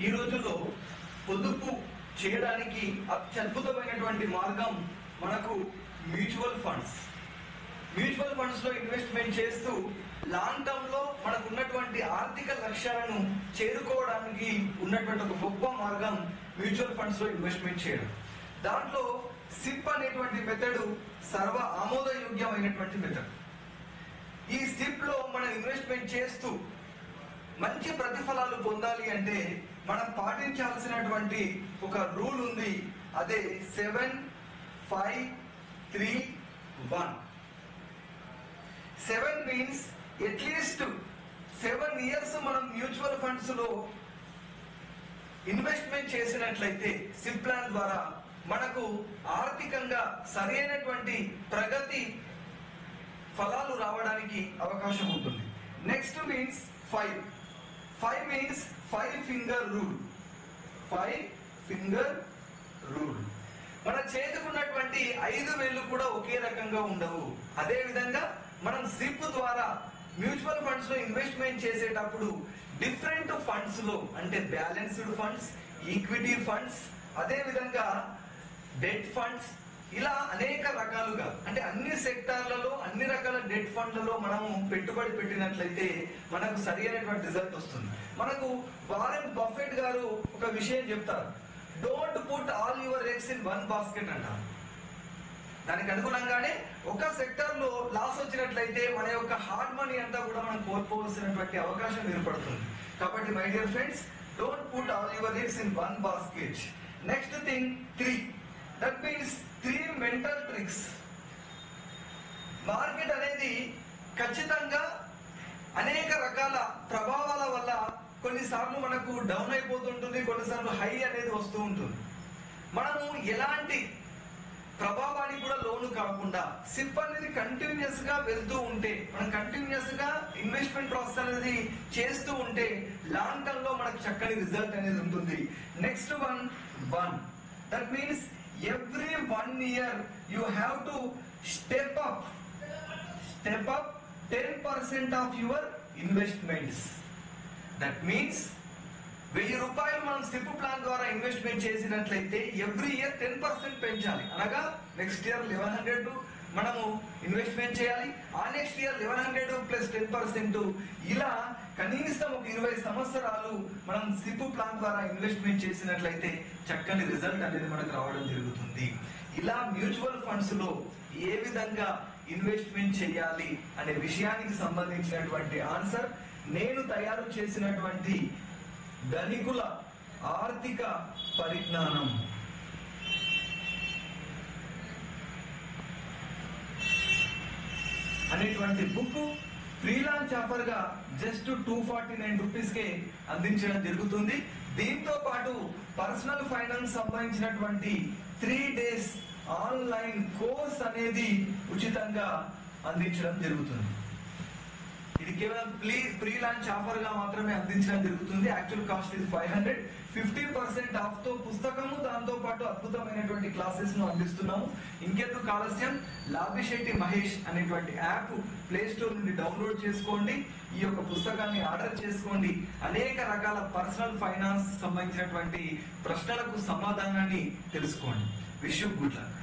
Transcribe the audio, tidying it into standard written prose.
ఈ రోజుల్లో పొదుపు చేయడానికి అత్యద్భుతమైనటువంటి మార్గం మనకు మ్యూచువల్ ఫండ్స్. మ్యూచువల్ ఫండ్స్ లో ఇన్వెస్ట్మెంట్ చేస్తూ లాంగ్ టర్మ్ లో మనకు ఉన్నటువంటి ఆర్థిక లక్ష్యాలను చేరుకోవడానికి ఉన్నటువంటి ఒక గొప్ప మార్గం మ్యూచువల్ ఫండ్స్ లో ఇన్వెస్ట్మెంట్ చేయడం. దాంట్లో సిప్ అనేటువంటి మెథడ్ సర్వ ఆమోదయోగ్యమైనటువంటి మెథడ్. ఈ సిప్ లో మనం ఇన్వెస్ట్మెంట్ చేస్తూ మంచి ప్రతిఫలాలు పొందాలి అంటే మనం పాటించాల్సినటువంటి ఒక రూల్ ఉంది. అదే 7-5-3-1. 7 మీన్స్ అట్లీస్ట్ 7 years మనం మ్యూచువల్ ఫండ్స్ లో ఇన్వెస్ట్మెంట్ చేసినట్లయితే సిప్ ప్లాన్ ద్వారా మనకు ఆర్థికంగా సరైనటువంటి ప్రగతి ఫలాలు రావడానికి అవకాశం ఉంటుంది. Next means 5 means 5 finger rule. 5 finger rule. మన చేతుకున్నటువంటి 5 వేళ్ళు కూడా ఒకే రకంగా ఉండవు. అదే విధంగా మనం సిప్ ద్వారా మ్యూచువల్ ఫండ్స్ లో ఇన్వెస్ట్మెంట్ చేసేటప్పుడు డిఫరెంట్ ఫండ్స్ లో అంటే బ్యాలెన్స్డ్ ఫండ్స్, ఈక్విటీ ఫండ్స్, అదే విధంగా డెట్ ఫండ్స్, ఇలా అనేక రకాలుగా అంటే అన్ని సెక్టార్లలో అన్ని రకాల డెట్ ఫండ్లలో మనము పెట్టుబడి పెట్టినట్లయితే మనకు సరైనటువంటి రిజల్ట్ వస్తుంది. మనకు వారెన్ బఫెట్ గారు ఒక విషయం చెప్తారు, don't put all your eggs in one basket అంటారు. దానికి అనుగుణంగానే ఒక సెక్టర్ లో లాస్ వచ్చినట్లయితే మన యొక్క హార్డ్ మనీ అంతా కూడా మనం కోల్పోవలసినటువంటి అవకాశం ఏర్పడుతుంది. కాబట్టి my dear friends, don't put all your eggs in one basket. Next thing 3. That means 3 mental tricks. Market అనేది ఖచ్చితంగా అనేక రకాల ప్రభావాల వల్ల కొన్నిసార్లు మనకు డౌన్ అయిపోతుంటుంది, కొన్నిసార్లు హై అనేది వస్తూ ఉంటుంది. మనము ఎలాంటి ప్రభావానికి కూడా లోను కాకుండా సిప్ అనేది కంటిన్యూస్ గా వెళ్తూ ఉంటే, మనం కంటిన్యూస్ గా ఇన్వెస్ట్మెంట్ ప్రాసెస్ అనేది చేస్తూ ఉంటే లాంగ్ టర్మ్ లో మనకు చక్కని రిజల్ట్ అనేది ఉంటుంది. Next one that means every 1 year you have to step up 10% of your investments. That means 1000 రూపాయలు మనం సిప్ ప్లాన్ ద్వారా ఇన్వెస్ట్మెంట్ చేసినట్లయితే ఎవ్రీ ఇయర్ 10% పెంచాలి. అనగా నెక్స్ట్ ఇయర్ 1100 మనము ఇన్వెస్ట్మెంట్ చేయాలి. ఆ నెక్స్ట్ ఇయర్ 1100 ప్లస్ 10%, ఇలా కనీసం ఒక 20 సంవత్సరాలు మనం సిప్ ప్లాన్ ద్వారా ఇన్వెస్ట్మెంట్ చేసినట్లయితే చక్కని రిజల్ట్ అనేది మనకు రావడం జరుగుతుంది. ఇలా మ్యూచువల్ ఫండ్స్ లో ఏ విధంగా ఇన్వెస్ట్మెంట్ చేయాలి అనే విషయానికి సంబంధించినటువంటి ఆన్సర్ నేను తయారు చేసినటువంటి ధనికుల ఆర్థిక పరిజ్ఞానం అనేటువంటి బుక్ ఫ్రీ లాంచ్ ఆఫర్ గా జస్ట్ 249 రూపీస్ కే అందించడం జరుగుతుంది. దీంతో పాటు పర్సనల్ ఫైనాన్స్ సంబంధించినటువంటి 3 days ఆన్లైన్ కోర్స్ అనేది ఉచితంగా అందించడం జరుగుతుంది. ఇది కేవలం ప్రీ లాంచ్ ఆఫర్ గా మాత్రమే అందించడం జరుగుతుంది. యాక్చువల్ కాస్ట్ ఇది 500. 50% ఆఫ్ తో పుస్తకము, దాంతో పాటు అద్భుతమైనటువంటి క్లాసెస్ ను అందిస్తున్నాము. ఇంకెందుకు ఆలస్యం, లాభిశెట్టి మహేష్ అనేటువంటి యాప్ ప్లే స్టోర్ నుండి డౌన్లోడ్ చేసుకోండి. ఈ యొక్క పుస్తకాన్ని ఆర్డర్ చేసుకోండి. అనేక రకాల పర్సనల్ ఫైనాన్స్ సంబంధించినటువంటి ప్రశ్నలకు సమాధానాన్ని తెలుసుకోండి. Wish you good luck.